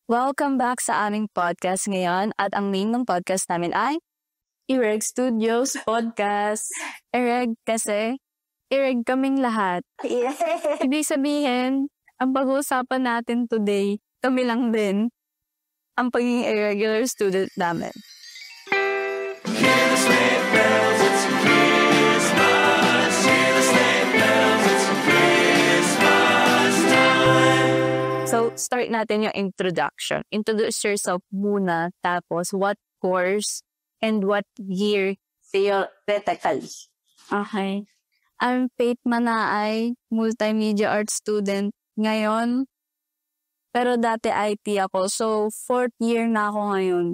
Welcome back sa aming podcast ngayon at ang name ng podcast namin ay Ireg Studios Podcast. Ireg kasi Ireg kaming lahat. Yeah. Ibig sabihin, ang pag-uusapan natin today, kami lang din ang pagiging irregular student namin. So, start natin yung introduction. Introduce yourself muna, tapos what course and what year. Theoretically. Okay. I'm Faith Manaay, multimedia arts student ngayon. Pero dati IT ako, so 4th year na ako ngayon.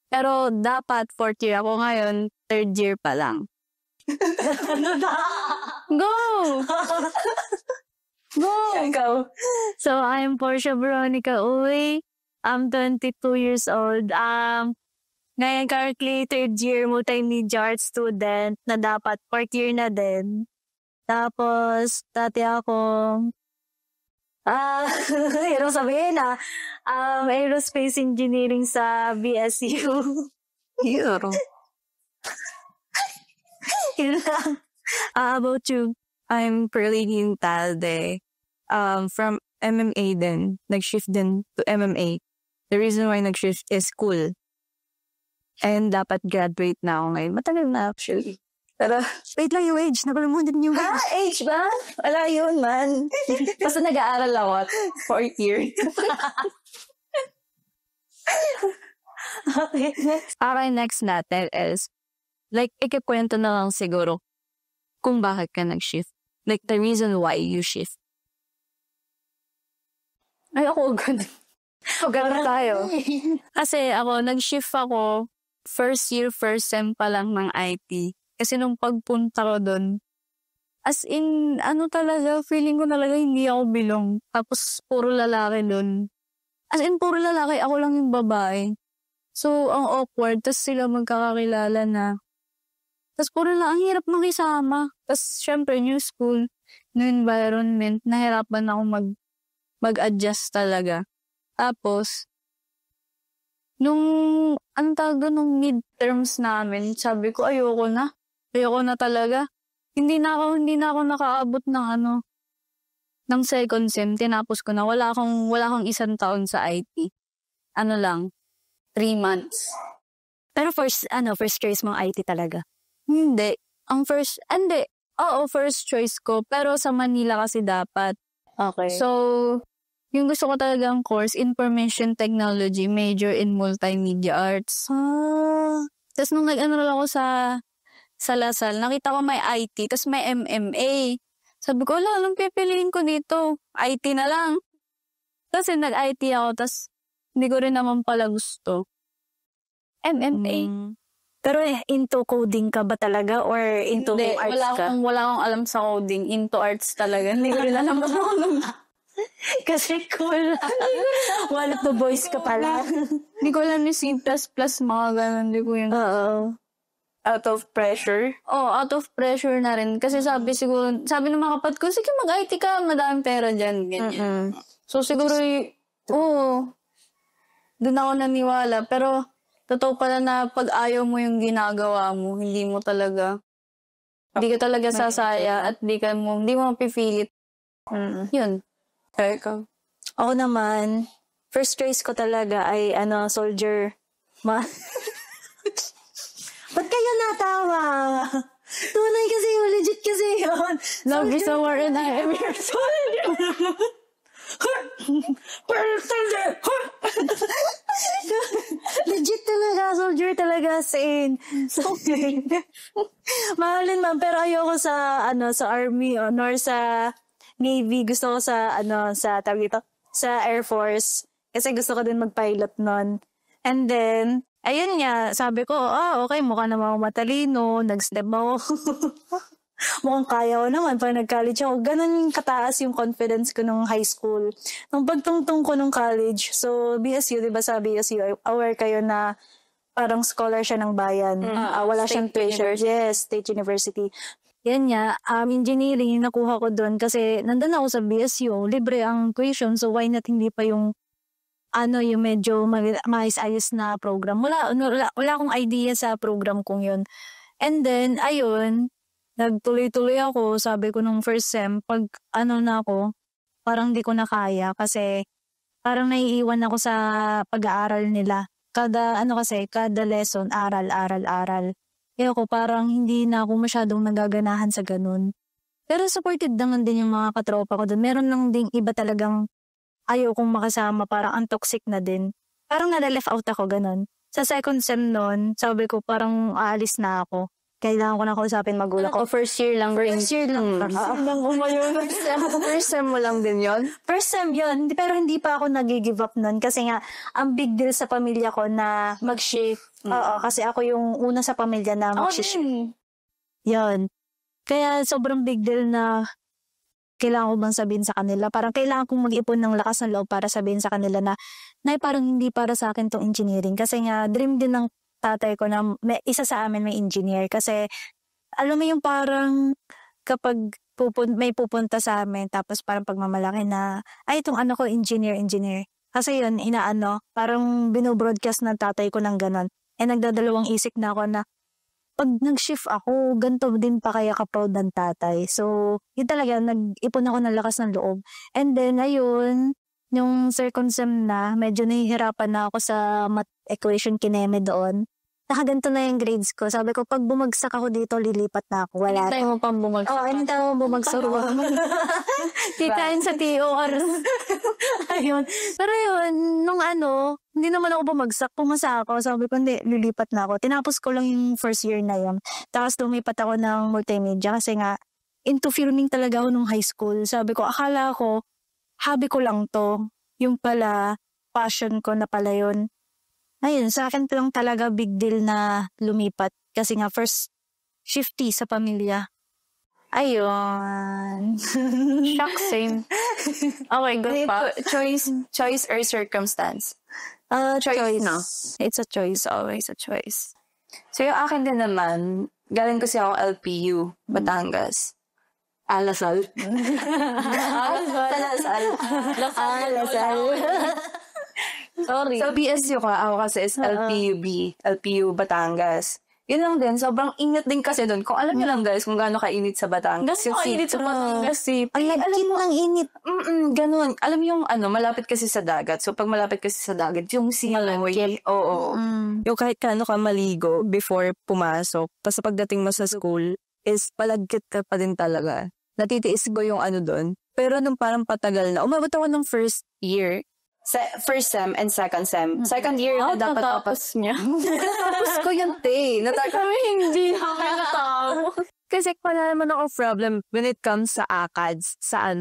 Pero dapat 4th year ako ngayon, 3rd year pa lang. Ano na? Go! Go! Ikaw. So, I'm Portia Veronica Uy. I'm 22 years old. Ngayon currently 3rd year multimedia arts student na dapat 4th year na din. Tapos, dati ako, hirap sabihin aerospace engineering sa BSU. Hero. Yun lang. About you? I'm Perlene Talde. From MMA din. Nag-shift din to MMA. The reason why nag-shift is school. And dapat graduate na ako ngayon. Matagal na actually. Pero, wait lang yung age. Nakalimutan yung age. Age ba? Wala yun, man. Basta nag-aaral ako. 4th year. Okay. Okay, next natin is, like, ikikwento na lang siguro kung bakit ka nag-shift. Like, the reason why you shift. Ay, ako ganun. Ganun tayo. Kasi ako, nag-shift ako, first year, first sem pa lang ng IT. Kasi nung pagpunta ko doon, as in, talaga, feeling ko talaga hindi ako belong. Tapos, puro lalaki doon. As in, puro lalaki, ako lang yung babae. So, ang awkward, tapos sila magkakakilala na. Tapos, puro lang, ang hirap makisama. Tapos, syempre, new school, new environment, nahirapan ako mag-adjust talaga. Tapos, nung nung midterms namin, sabi ko, ayoko na talaga. Hindi na ako nakaabot ng second sem. Tinapos ko na. Wala akong isang taon sa IT. 3 months. Pero first choice mong IT talaga? Hindi. Oo, first choice ko. Pero sa Manila kasi dapat. Okay. So, yung gusto ko talagang course, Information Technology, major in Multimedia Arts. Tapos nung ako sa Lasal, nakita ko may IT, tapos may MMA. Sabi ko, anong pipiliin ko dito? IT na lang. Kasi nag-IT ako, tapos hindi ko rin naman pala gusto. MMA. Pero into coding ka ba talaga or into Hindi, arts ka? wala akong alam sa coding. Into arts talaga. Hindi ko rin alam Kasi cool. One of the boys ka pala. Hindi ko alam yung C++, mga ganun. Hindi ko yun. Oo. Out of pressure? Out of pressure na rin. Kasi sabi ng mga kapatid ko, sige mag-IT ka, madaming pera dyan. Ganyan. So siguro, doon ako naniwala. Pero, totoo pala na pag ayaw mo yung ginagawa mo, hindi ka talaga sasaya at hindi mo mapipilit. Yun. Ikaw? Ako naman, first choice ko talaga ay soldier. Ba't kayo natawa? Tunay kasi yun, legit kasi yun. Love is a war and I am your soldier. Legit talaga, soldier talaga, sin. Mahalin man, pero ayoko sa army nor sa Navy. Gusto ko sa Air Force. Kasi gusto ko din mag-pilot nun. And then, ayun nga, sabi ko, okay, mukha naman ako matalino, nag-step ako. Mukhang kaya ko naman pag nag-college ako. Ganun kataas yung confidence ko nung high school. Nung pagtungtong ko nung college, so BSU, di ba sa BSU, aware kayo na parang scholar siya ng bayan. Wala siyang tuition. Yes, State University. Yan nga, engineering, nakuha ko doon kasi nandun ako sa BSU, libre ang tuition, so why not hindi pa yung yung medyo maayos-ayos na program. Wala akong idea sa program kong yun. And then, ayun, nagtuloy-tuloy ako. Sabi ko nung first sem, pag na ako, parang di ko na kaya kasi parang naiiwan ako sa pag-aaral nila. Kada lesson, aral. Kaya ako parang hindi na ako masyadong nagaganahan sa ganun. Pero supported naman din yung mga katropa ko doon. Meron lang ding iba talagang ayaw kong makasama, parang ang toxic na din. Parang nare-left out ako, ganun. Sa second sem nun, sabi ko parang aalis na ako. Kailangan ko na kausapin magulang ko. First year lang. First year lang. First sem mo lang din yon? First sem yun, pero hindi pa ako nag-give up nun. Kasi nga, ang big deal sa pamilya ko na mag-shift. Oo, kasi ako yung una sa pamilya na mag-shift. Yun. Kaya sobrang big deal na kailangan ko bang sabihin sa kanila. Parang kailangan kong mag-ipon ng lakas ng loob para sabihin sa kanila na, Nay, parang hindi para sa akin tong engineering. Kasi nga, dream din ng tatay ko na isa sa amin may engineer. Kasi, alam mo yung parang kapag may pupunta sa amin, tapos parang pagmamalaki na, ay, itong ko, engineer. Kasi yun, parang binobroadcast ng tatay ko ng ganon. Nagdadalawang isip na ako na, pag nag-shift ako, ganito din pa kaya ka-proud ng tatay. So, yun talaga, nag-ipon ako ng lakas ng loob. And then, ayun, yung second sem na, medyo nahihirapan na ako sa math equation kineme doon. Nakaganto na yung grades ko. Sabi ko, pag bumagsak ako dito, lilipat na ako. Wala. Hintay mo pang bumagsak. Hintay mo bumagsak. Tikain sa TOR. Ayun. Pero yun, nung hindi naman ako bumagsak, pumasa ako. Sabi ko, hindi, lilipat na ako. Tinapos ko lang yung first year na yun. Tapos lumipat ako ng multimedia kasi nga, into filming talaga ako nung high school. Sabi ko, akala ko, hobby ko lang to. Yung pala, passion ko na pala yun. Ayun, sa akin lang talaga big deal na lumipat. Kasi nga, first shifty sa pamilya. Ayun. Shock, same. Okay, good pa. Choice or circumstance? Choice. No? It's a choice, always a choice. So, yung akin din naman, galing kasi ako LPU, Batangas. Lasal. Sorry. So, BSU ka. Ako kasi is LPU Batangas. Yun lang din. Sobrang init din kasi doon. Kung alam niyo lang guys, kung gaano kainit sa Batangas. Gaano kainit sa Batangas? Ay, alam mo, ang init. Ganun. Alam mo yung malapit kasi sa dagat. So, pag malapit kasi sa dagat, yung malagkit. Oo. Yung kahit kano ka maligo before pumasok, tapos pagdating mo sa school, is palagkit ka pa din talaga. Natitiis ko yung doon. Pero nung parang patagal na, umabot ako ng first year, first sem and second sem. Second year na dapat tapos niya. Tapos ko yung kami hindi nakakatawa. Kasi wala naman ako problem when it comes sa ACADS, sa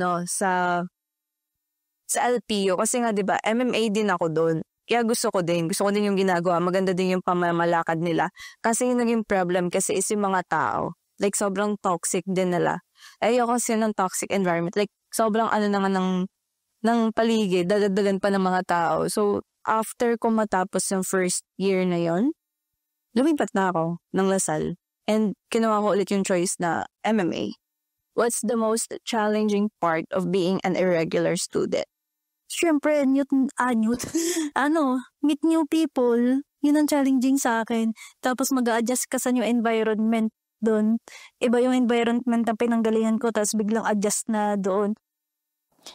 LPU. Kasi nga, di ba, MMA din ako doon. Kaya gusto ko din yung ginagawa. Maganda din yung pamamalakad nila. Kasi yung naging problem kasi is yung mga tao. Like, sobrang toxic din nila. Ayoko kasi ng toxic environment. Like, sobrang na nga ng paligid, dadagdagan pa ng mga tao. So, after ko matapos yung first year na yon, lumipat na ako ng Lasal. And kinuha ko ulit yung choice na MMA. What's the most challenging part of being an irregular student? Siyempre, meet new people. Yun ang challenging sa akin. Tapos mag-a-adjust ka sa new environment doon. Iba yung environment na pinanggalingan ko, tapos biglang adjust na doon.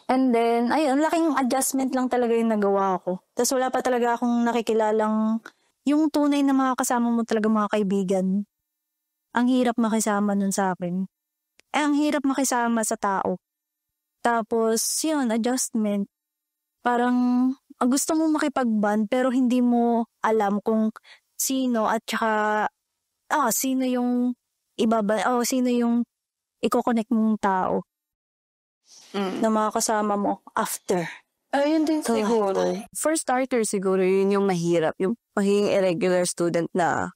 And then, ayun, laking adjustment lang talaga yung nagawa ko. Tapos wala pa talaga akong nakikilalang yung tunay na mga kasama mo talaga mga kaibigan. Ang hirap makisama nun sa akin. Ang hirap makisama sa tao. Tapos, yun, adjustment. Parang, gusto mo makipag-bond pero hindi mo alam kung sino at saka, sino yung sino yung i-connect mong tao na mga kasama mo after. Ayun din siguro. For starter siguro, yun yung mahirap. Yung magiging irregular student na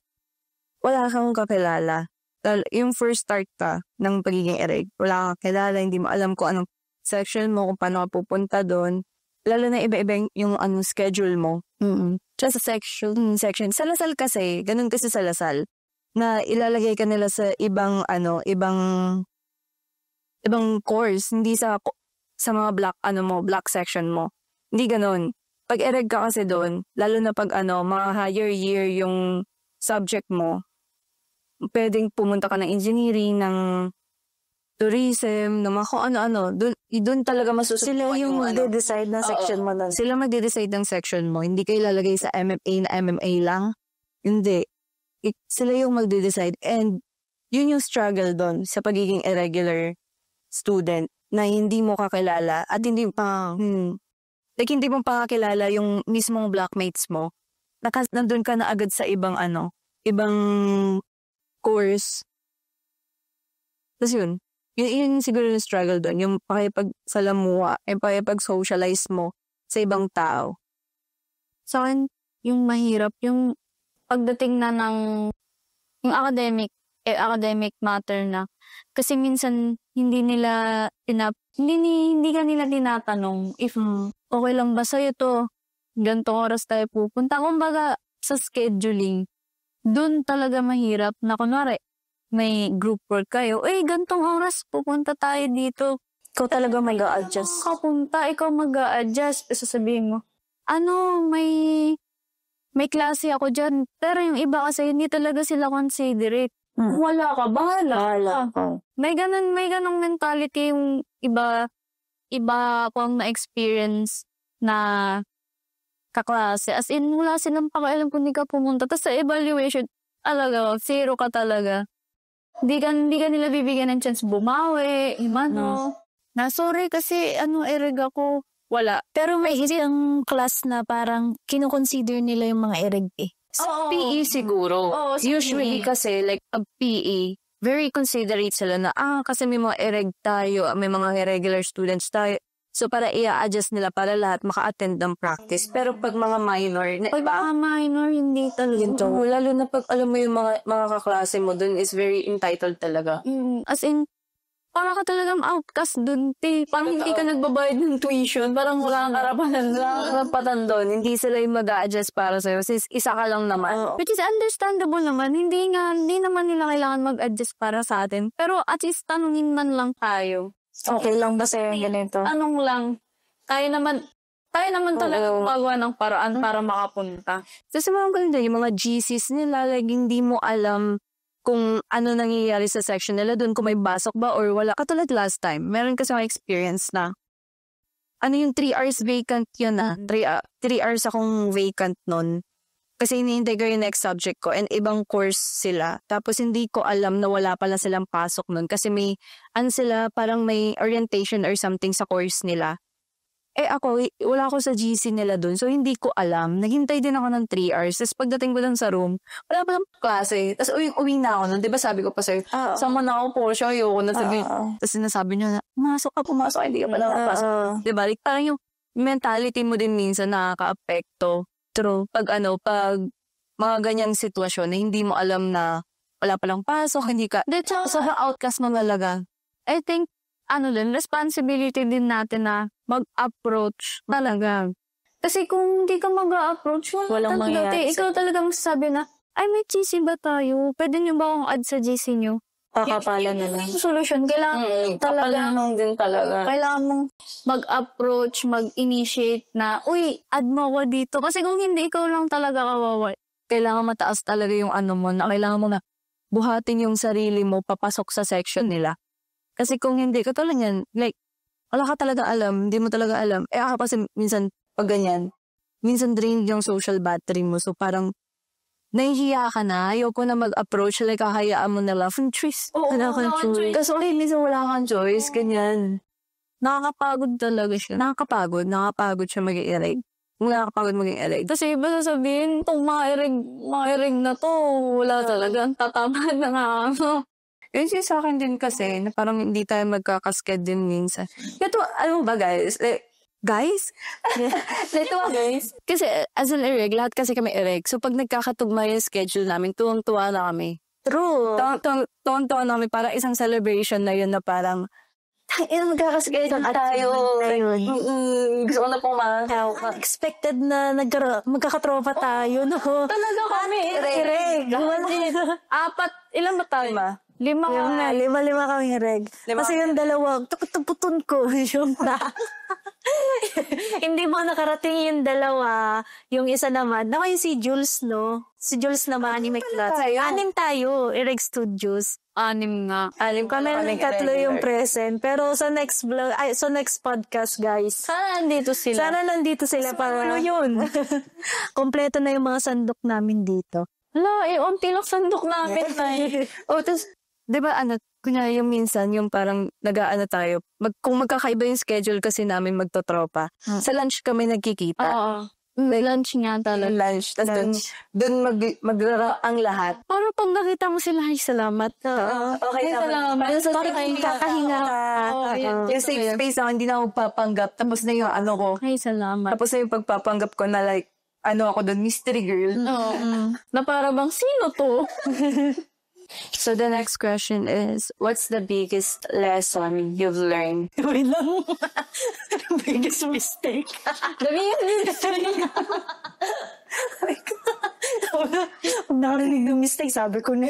wala kang kakilala. Yung first start ka ng pagiging irreg, wala kang kakilala, hindi mo alam kung anong section mo, kung paano ka pupunta doon. Lalo na iba-iba yung schedule mo. Just sa section. Sa Lasal kasi, ganun kasi sa Lasal, na ilalagay ka nila sa ibang course, hindi sa mga black section mo. Hindi ganun. pag ereg ka kasi doon, lalo na pag mga higher year yung subject mo, pwedeng pumunta ka ng engineering, ng tourism, ng mga kung ano-ano. Doon talaga masusubukan Sila yung magde-decide ng section mo nun. Sila magde-decide ng section mo. Hindi kayo lalagay sa MMA na MMA lang. Hindi. Sila yung magde-decide. And yun yung struggle doon sa pagiging irregular student na hindi mo kakilala at hindi pa, hindi mo pa kakilala yung mismong blockmates mo. Nandun ka na agad sa ibang course. Tapos yun siguro yung struggle doon, yung pakipagsalamuha, yung pakipag-socialize mo sa ibang tao. Sa akin, yung mahirap, yung pagdating na ng yung academic matter na. Kasi minsan, hindi ka nila tinatanong if okay lang ba sa'yo to, gantong oras tayo pupunta. Kumbaga, sa scheduling, dun talaga mahirap na kunwari, may group work kayo, gantong oras, pupunta tayo dito. Ikaw talaga mag-a-adjust. Ikaw mag-a-adjust. Sasabihin mo, may klase ako dyan. Pero yung iba kasi, hindi talaga sila considerate. Wala ka, bahala ka. May ganong mentality yung iba akong na-experience na kaklase. As in, wala silang pakialam kung hindi ka pumunta. Tapos sa evaluation, talaga, zero ka talaga. Hindi ka nila bibigyan ng chance bumawi, na sorry kasi ereg ako. Wala. Pero may isang class na parang kinukonsider nila yung mga ereg Sa PE siguro. Usually kasi like a PE, very considerate sila na kasi may mga ereg tayo, may mga irregular students tayo. So para i-adjust nila para lahat maka-attend ng practice. Pero pag mga minor, hindi talaga. Lalo na pag alam mo yung mga kaklase mo dun is very entitled talaga. As in, parang ka talagang outcast dun, Parang hindi ka nagbabayad ng tuition. Parang wala kang karapatan doon. Hindi sila yung mag-a-adjust para sa'yo. Since isa ka lang naman. Which is understandable naman. Hindi naman nila kailangan mag-adjust para sa atin. Pero at least tanungin man lang tayo. Okay lang ba sa'yo yung ganito? Anong lang, tayo naman talaga magawa ng paraan para makapunta. Kasi mga ganun yung mga GCs nila, like hindi mo alam kung ano nangyayari sa section nila doon, kung may basok ba or wala. Katulad last time, meron kasi akong experience na yung 3 hours vacant yun 3 hours akong vacant nun. Kasi hinihintay ko yung next subject ko and ibang course sila. Tapos hindi ko alam na wala pala silang pasok nun kasi may, parang may orientation or something sa course nila. Ako, wala ako sa GC nila dun. So hindi ko alam. Naghintay din ako ng 3 hours. Tapos pagdating ko lang sa room, wala palang klase. Tapos uwi na ako nun. Diba sabi ko pa sa'yo, sama na ako po siya, ayoko na sabi. Tapos sinasabi niyo na, pumasok, hindi ka pa nakapasok. Diba? Like, parang yung mentality mo din minsan nakaka-apekto. True. Pag mga ganyang sitwasyon na hindi mo alam na wala palang pasok, hindi ka, sobrang outcast mo talaga. I think, responsibility din natin na mag-approach talaga. Kasi kung hindi ka mag-approach, walang mangyayari. Ikaw talaga magsasabi na, may GC ba tayo? Pwede nyo ba akong add sa GC nyo? Kakapala na lang. Solution, kailangan kailangan mong mag-approach, mag-initiate na, add mo ako dito. Kasi kung hindi, ikaw lang talaga kawawa. Kailangan mataas talaga yung mo na kailangan mo na buhatin yung sarili mo papasok sa section nila. Kasi kung hindi, katulad yan, like, wala ka talaga alam, hindi mo talaga alam. Ako kasi minsan, pag ganyan, minsan drained yung social battery mo. So parang, nahihiya ka na, ayoko na mag-approach, like, kahayaan mo na lang, choice. Wala kang choice. Kasi minsan wala kang choice, ganyan. Nakakapagod talaga siya. Nakakapagod siya mag-i-ereg. Nakakapagod maging-ereg. Kasi iba sasabihin, itong mga ereg na to, wala talaga, tatamad na nga Yun siya sa akin din kasi, na parang hindi tayo magkakasked din minsan. Ito, ba guys? Guys? Guys? Kasi as an ereg, lahat kasi kami ereg. So pag nagkakatugma yung schedule namin, tuwang-tuwa na kami. True. Tuwang-tuwa na kami. Parang isang celebration na yun na parang, magkakaschedule tayo. Gusto ko na pong Expected na magkakatropa tayo, no? Talaga kami, ereg. Ilan ba tayo? 5 Lima kami ereg. Kasi yung dalawa, puton ko. Yung Hindi mo nakarating yung dalawa. Yung isa naman, yung si Jules, no? Si Jules naman, anime class. Anim tayo, Ereg Studios. 6 nga. Kami tatlo yung present. Pero sa next vlog, sa next podcast, guys. Sana nandito sila. Sana nandito sila para yun. Kompleto na yung mga sandok namin dito. Hala, unti lang sandok namin na Tapos, di ba, kunyari yung minsan, yung parang nag-aano tayo, kung magkakaiba yung schedule kasi namin magtotropa, sa lunch kami nagkikita. Oo. Lunch nga talaga. Lunch. Tapos doon maglaro ang lahat. Para pag nakita mo sila, ay salamat. Okay Ay, salamat. Parang kakahinga ka. Yung safe space ako, hindi na ako papanggap. Tapos na yung ko. Ay, salamat. Tapos na yung pagpapanggap ko na like, ako doon, mystery girl. Oo. Na para bang, sino to? So the next question is, what's the biggest lesson you've learned? Wait lang. Biggest mistake. Dami yan. Pag narinig ng mistake, sabi ko na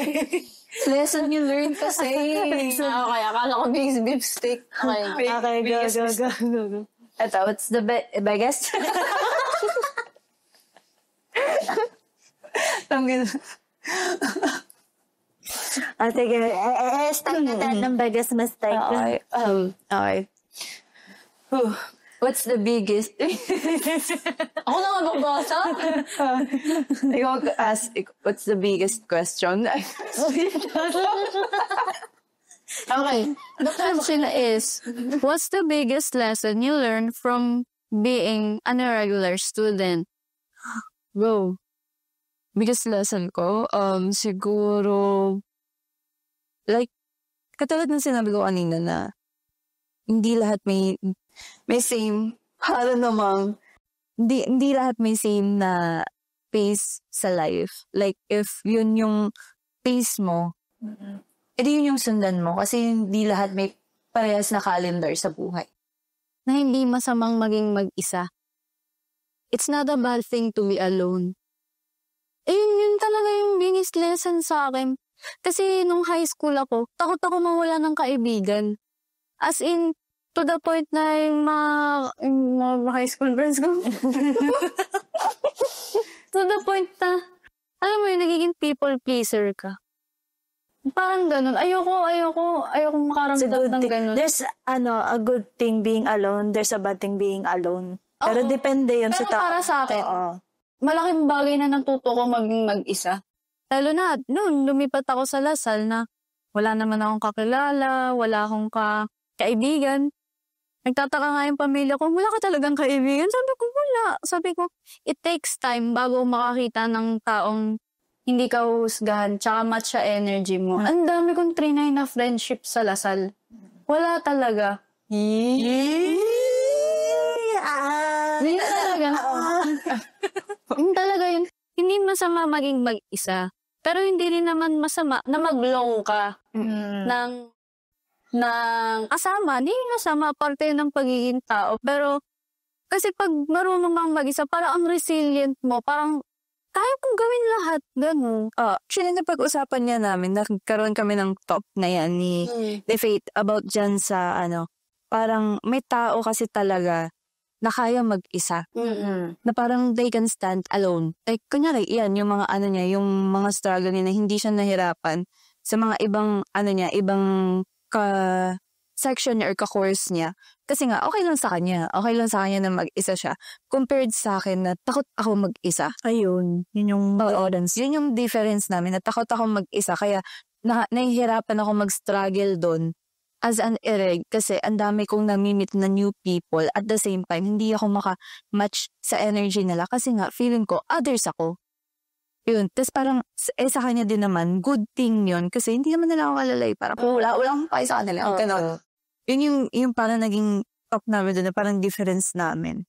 Lesson you learned kasi. Okay, akala ko biggest mistake. Okay, go. Ito, what's the biggest? Sige, start natin ng biggest mistake. Okay. What's the biggest? Ako na nga magbasa? Ikaw ask, what's the biggest question? Okay. The question is, what's the biggest lesson you learned from being an irregular student? Bro, biggest lesson ko, siguro, like, katulad ng sinabi ko kanina na, hindi lahat may same, hindi lahat may same na pace sa life. Like, if yun yung pace mo, edi yun yung sundan mo. Kasi hindi lahat may parehas na calendar sa buhay. Na hindi masamang maging mag-isa. It's not a bad thing to be alone. Yun talaga yung biggest lesson sa akin. Kasi nung high school ako, takot ako mawala ng kaibigan. As in, to the point na yung mga high school friends ko. To the point na, alam mo yung nagiging people pleaser ka. Parang ganun. Ayoko makaramdam ng ganun. There's a good thing being alone. There's a bad thing being alone. Pero depende yun sa Pero tao. para sa akin, Oo. malaking bagay na natuto ko maging mag-isa. Lalo na, noon, lumipat ako sa Lasal na wala naman akong kakilala, wala akong kaibigan. Nagtataka nga yung pamilya ko, wala ka talagang kaibigan? Sabi ko, wala. Sabi ko, it takes time bago makakita ng taong hindi ka husgahan, tsaka match sa energy mo. Ang dami kong trinay na friendship sa Lasal. Wala talaga. Hindi talaga. Hindi talaga yun. Hindi masama maging mag-isa. Pero hindi rin naman masama na mag-long ka ng kasama. Hindi masama, parte ng pagiging tao. Pero kasi pag marunong kang mag-isa, parang ang resilient mo, parang kaya kong gawin lahat. Ganun. Actually, napag-usapan niya namin, nagkaroon kami ng talk na yan ni Faith about dyan sa parang may tao kasi talaga na kaya mag-isa. Na parang they can stand alone. Like, kunyari, yan, yung mga yung mga struggle niya na hindi siya nahirapan sa mga ibang, ibang section niya or ka-course niya. Kasi nga, okay lang sa kanya. Okay lang sa kanya na mag-isa siya. Compared sa akin na takot ako mag-isa. Ayun. Yun yung difference. Yun yung difference namin, na takot ako mag-isa. Kaya, nahihirapan ako mag-struggle doon as an ireg kasi ang dami kong namimit na new people at the same time hindi ako maka-match sa energy nila kasi nga feeling ko others ako. Yun. Tapos parang sa kanya din naman good thing yun kasi hindi naman nila ako kalalay. Parang wala akong kaya sa kanila. Ganon. Yun yung parang naging talk namin doon na parang difference namin.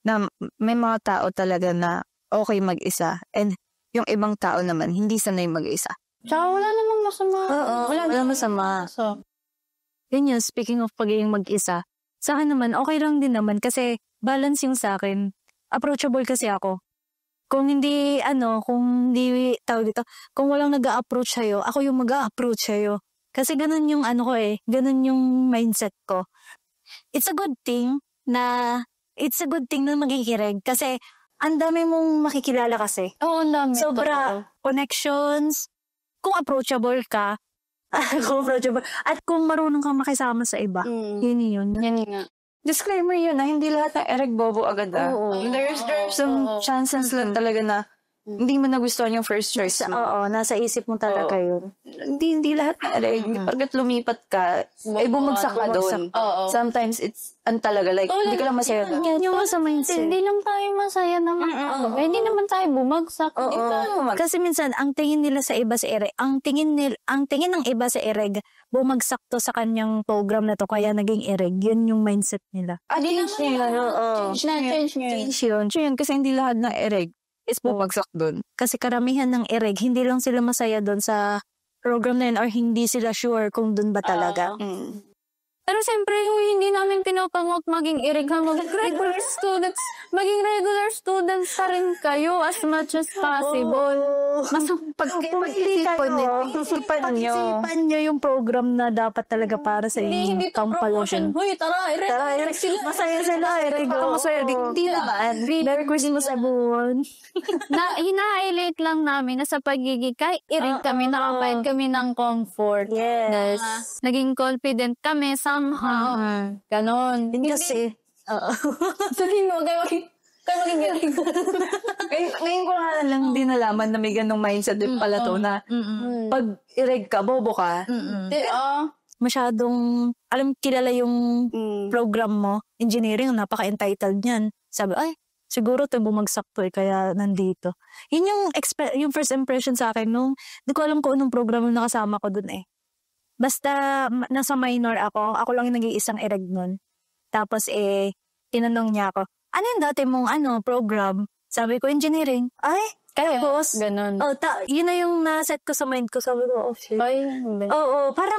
Na may mga tao talaga na okay mag-isa and yung ibang tao naman hindi sanay mag-isa. Tsaka wala namang masama. Wala masama. So, yun yun, speaking of pagiging mag-isa, sa akin naman, okay lang din naman kasi balance yung sa akin. Approachable kasi ako. Kung hindi, kung walang nag-a-approach sa'yo, ako yung mag-a-approach sa'yo. Kasi ganun yung ganun yung mindset ko. It's a good thing na it's a good thing na magkikirig kasi ang dami mong makikilala kasi. Oo, ang dami. Sobra connections, kung approachable ka, at kung marunong kang makisama sa iba. Yun yun. Yan nga. Disclaimer yun na hindi lahat ng ereg bobo agad Oo. There's some chances lang talaga na hindi mo nagustuhan yung first choice mo. Oo, nasa isip mo talaga yun. Hindi lahat ng ereg. Pagkat lumipat ka, bumagsak ka doon. Sometimes it's talaga like, hindi ka lang masaya doon. Yung sa mindset. Hindi lang tayo masaya naman. Hindi naman tayo bumagsak. Kasi minsan, ang tingin nila sa iba sa ereg, ang tingin ng iba sa ereg, bumagsak to sa kanyang program na to, kaya naging ereg. Yun yung mindset nila. Change yun. Change yun kasi hindi lahat ng ereg is bumagsak doon. Kasi karamihan ng ereg, hindi lang sila masaya doon sa program na yun or hindi sila sure kung doon ba talaga. Pero siyempre, hindi namin pinopromote maging ereg ha. Maging regular students pa rin kayo as much as possible. Mas pag-isipan nyo yung program na dapat talaga para sa inyong kampalosion. Hoy, tara, ereg. Masaya sila, ereg. Masaya, hindi naman. Merry Christmas, everyone. Hina-highlight lang namin na sa pagiging kay ereg kami, nakapahid kami ng comfort. Yes. Naging confident kami somehow. Ganon. Hindi kasi. Sabihin mo, kayo maging ereg. Ngayon ko nga lang din nalaman na may ganong mindset din pala to na pag ereg ka, bobo ka. Masyadong, kilala yung program mo, engineering, napaka-entitled niyan. Sabi, ay, siguro ito bumagsak to kaya nandito. Yun yung first impression sa akin nung, di ko alam kung anong program yung nakasama ko dun eh. Basta, nasa minor ako lang yung nag-iisang ereg nun. Tapos tinanong niya ako, ano yung dati mong program? Sabi ko, engineering. Ay, tapos, Ganon. yun na yung naset ko sa mind ko. Sabi ko, oh shit. Oo, para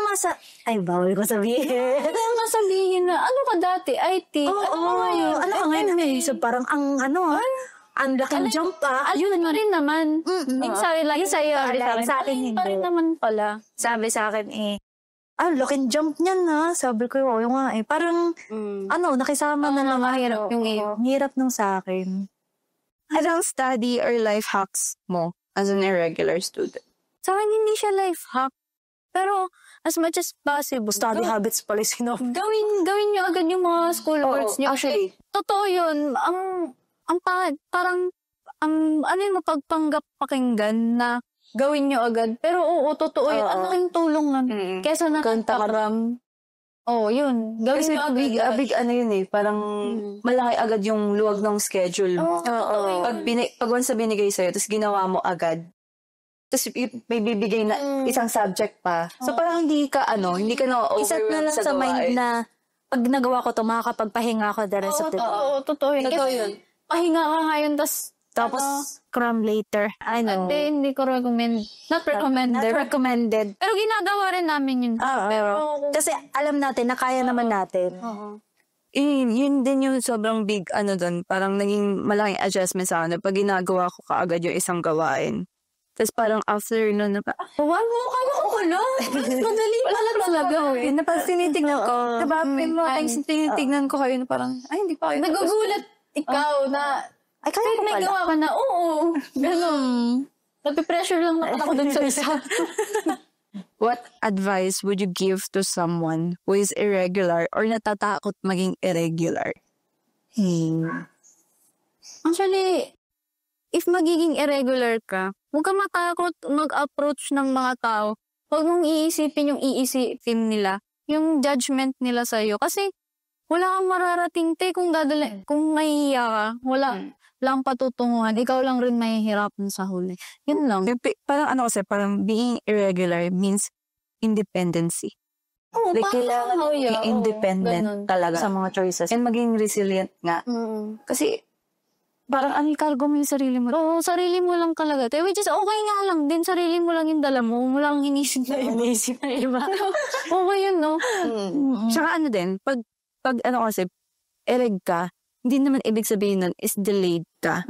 ay, bawal ko sabihin. Kaya nga sabihin na, ano ka dati? IT? Ano ka ngayon? So, parang ang laking jump Yun na rin naman. Yung sa'yo lang. Yung sa'yo, sa akin hindi. Pa rin naman pala. Sabi sa akin laking jump niyan na. Sabi ko, yung nga parang, nakisama na lang. Mahirap yung Hirap nung sa akin. Anong study or life hacks mo as an irregular student? Sa akin, hindi siya life hack. Pero, as much as possible. Study habits pala Gawin nyo agad yung mga school works nyo. Actually, Totoo yun. Parang, mapagpanggap pakinggan na gawin nyo agad. Pero totoo yun. Ano yung tulong nun? Kesa nakataram. Yun. Gawin kasi nyo agad. big yun parang malaki agad yung luwag ng schedule mo. Pag once na binigay sa'yo, tapos ginawa mo agad, tapos may bibigay na isang subject pa. So parang hindi ka na-overwhelmed Isat na lang sa mind na pag nagawa ko to, makakapagpahinga ako the rest of the day. Totoo yun. Kasi pahinga ka ngayon, tapos cram later. I know. Hindi ko recommend. Not recommended. Pero ginagawa rin namin yun. Pero, kasi alam natin na kaya naman natin. Yun din yung sobrang big doon. Parang naging malaking adjustment sa akin. Pag ginagawa ko kaagad yung isang gawain. Tapos parang after nun, kaya ko lang. Madali pala talaga. Napag tinitignan ko. Diba, may mga times tinitignan ko kayo na parang, ay, hindi pa kayo. Nagugulat ikaw na, ay, kaya ko may pala. gawa ka na, Ganon. Napipressure lang naman ako dun sa isa. What advice would you give to someone who is irregular or natatakot maging irregular? Actually, if magiging irregular ka, huwag ka matakot mag-approach ng mga tao. Huwag mong iisipin yung iisipin nila, yung judgment nila sa'yo. Kasi wala kang mararating kung mahihiya ka, wala lang patutunguhan. Ikaw lang rin mahihirapan sa huli. Yun lang. Parang being irregular means independency. Like, kailangan independent talaga sa mga choices. And maging resilient nga. Kasi, parang ikargo mo yung sarili mo. Sarili mo lang talaga. Which is okay nga lang din. Sarili mo lang yung dala mo. Wala kang inisip na iba. Okay yun, no? Tsaka din, pag ereg ka, hindi naman ibig sabihin nun is delayed ka.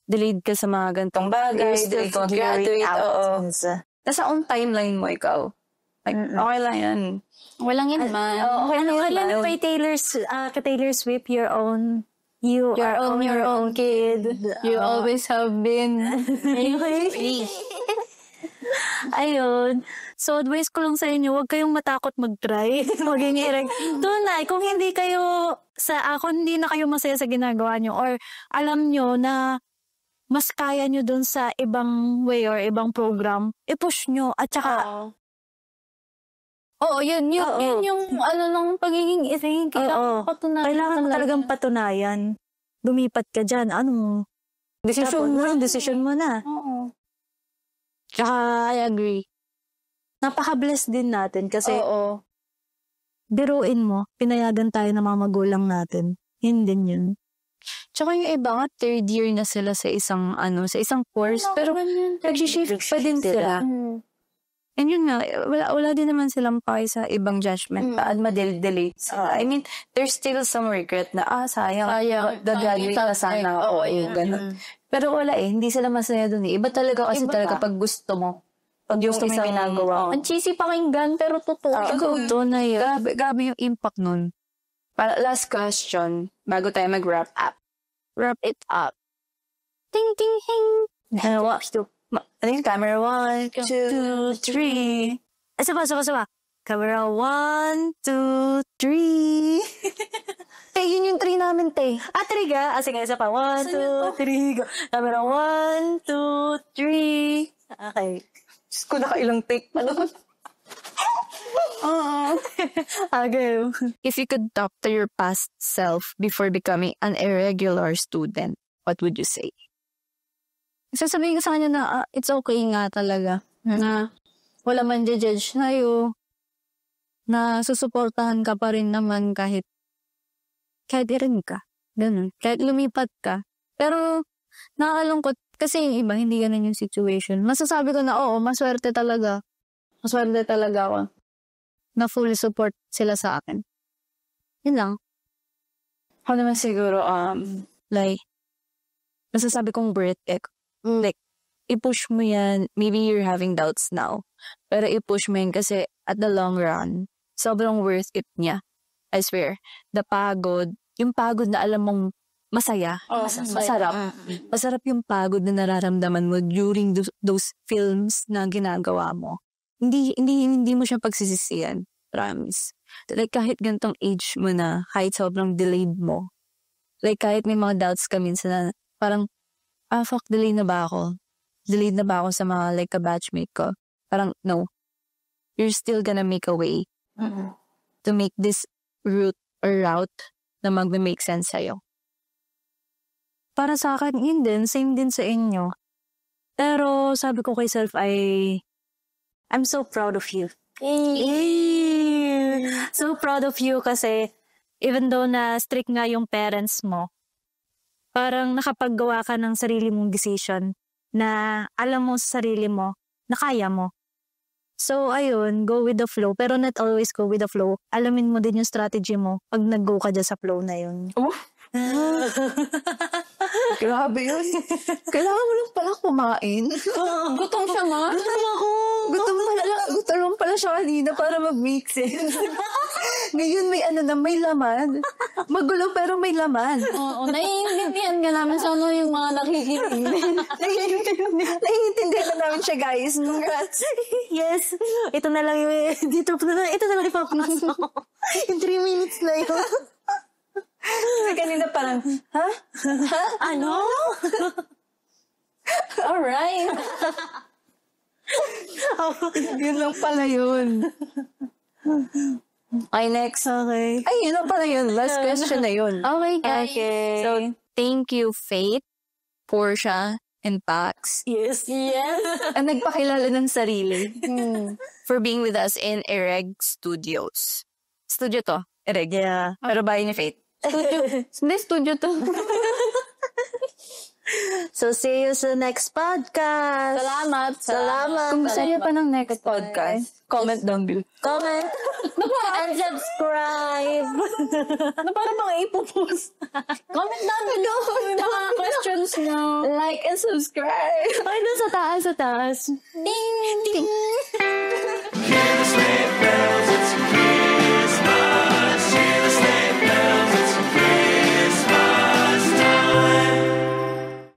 Delayed ka sa mga gantong bagay. You're still graduate. Nasa own timeline mo ikaw. Like, okay lang yan. Walang yun man. Okay lang kay Taylor Swift, your own kid. You always have been. Okay. Ayun. So, advice ko lang sa inyo, huwag kayong matakot mag-try. Maging erect. Tunay, kung hindi na kayo masaya sa ginagawa nyo or alam nyo na mas kaya nyo dun sa ibang way or ibang program, i-push nyo. At saka, Oo, yun yung ng pagiging ising. kailangan talagang patunayan. Lumipat ka dyan. Decision mo na. Oo. Tsaka, I agree. Napaka-blessed din natin kasi biruin mo, pinayagan tayo ng mga magulang natin. Yun din yun. Tsaka yung iba nga, third year na sila sa isang course. Pero nag-shift pa din sila. And yun nga, wala din naman silang pake sa ibang judgment pa at ma-delay. I mean, there's still some regret na, sayang, gagraduate na sana ako. Ganun. Pero wala hindi sila masaya dun Iba talaga kasi pag gusto mo. Pag gusto mo yung ginagawa. Ang cheesy pakinggan, pero totoo. Ito na yun. Grabe yung impact nun. Last question, bago tayo mag-wrap up. Wrap it up. Ting, ting, ting. Ano yung camera? 1, 2, 3. Saba. Camera 1, 2, 3. Yun yung 3 namin, 3 ka? Sige, isa pa. 1, 2, 3, go. Camera 1, 2, 3. Okay. Diyos ko, nakailang take pa nun. Okay. If you could talk to your past self before becoming an irregular student, what would you say? Sasabihin ko sa kanya na it's okay nga talaga. Na wala man judge sa'yo. Na susuportahan ka pa rin naman kahit i-rin ka. Ganun. Kahit lumipat ka. Pero nakakalungkot kasi yung iba, hindi ganun yung situation. Masasabi ko na maswerte talaga. Maswerte talaga ako. Na fully support sila sa akin. Yun lang. Ako naman siguro, masasabi kong worth it. Like, i-push mo yan. Maybe you're having doubts now. Pero i-push mo yan kasi at the long run, sobrang worth it niya. I swear. Yung pagod na alam mong masaya. Masarap. Masarap yung pagod na nararamdaman mo during those films na ginagawa mo. Hindi mo siya pagsisisihan. Promise. Like, kahit gantong age mo na, kahit sobrang delayed mo. Like, kahit may mga doubts ka minsan na parang, delayed na ba ako? Delayed na ba ako sa mga like ka-batchmate ko? Parang, no. You're still gonna make a way to make this route na mag-make sense sa'yo. Para sa akin, yun din. Same din sa inyo. Pero sabi ko kay self I'm so proud of you. So proud of you kasi even though na strict nga yung parents mo, parang nakapaggawa ka ng sarili mong decision na alam mo sa sarili mo na kaya mo. So, ayun, go with the flow. Pero not always go with the flow. Alamin mo din yung strategy mo pag nag-go ka dyan sa flow na yun. Grabe yun. Kailangan mo lang pala kumain. Gutom siya nga. Gutom pala siya kanina para mag-make sense. Ngayon may laman. Magulo pero may laman. Oo, naiintindihan ka namin sa yung mga nakikinig. Naiintindihan na namin siya, guys. Congrats. Yes. Ito na lang ito na lang ipapasok. In 3 minutes na yun. Kanina parang, Ano? Alright. Yun lang pala yun. Okay, next. Okay. Ay, yun lang pala yun. Last question na yun. Okay, guys. Okay. So, thank you, Faith, Portia, and Pax. Yes. Ang nagpakilala ng sarili for being with us in Ereg Studios. Studio to, Ereg. Yeah. Pero bahay ni Faith. Hindi, studio to. So, see you sa next podcast. Salamat. Kung gusto niyo pa ng next podcast, comment down below. Comment. And subscribe. Para mga ipopost. Comment down below. Mga questions nyo. Like and subscribe. Ay, doon sa taas. Ding! Ding! hear the sleigh bells